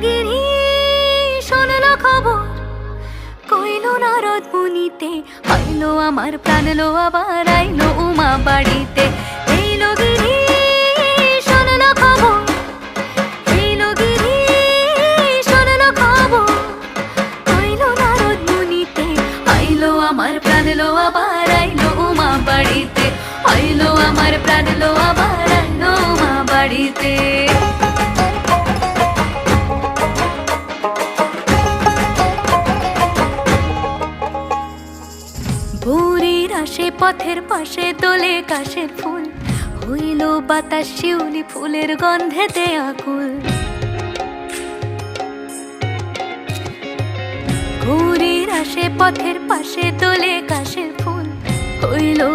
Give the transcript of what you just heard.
গিরি শোনলো খবর, কইলো নারদ মুনিতে, আইলো আমার প্রাণ লো আবার আইলো উমা বাড়িতে। এইলো গিরি শোনলো খবর, এইলো গিরি শোনলো খবর, কইলো নারদ মুনিতে, আইলো আমার প্রাণ লো আবার আইলো উমা বাড়িতে, আইলো আমার প্রাণ লো আবার আইলো উমা বাড়িতে। ভোরের আসে পথের পাশে তোলে কাশের ফুল, হইল বাতাস শিউলি ফুলের গন্ধেতে আকুল। ভোরের আসে পথের পাশে তোলে কাশের ফুল, হইল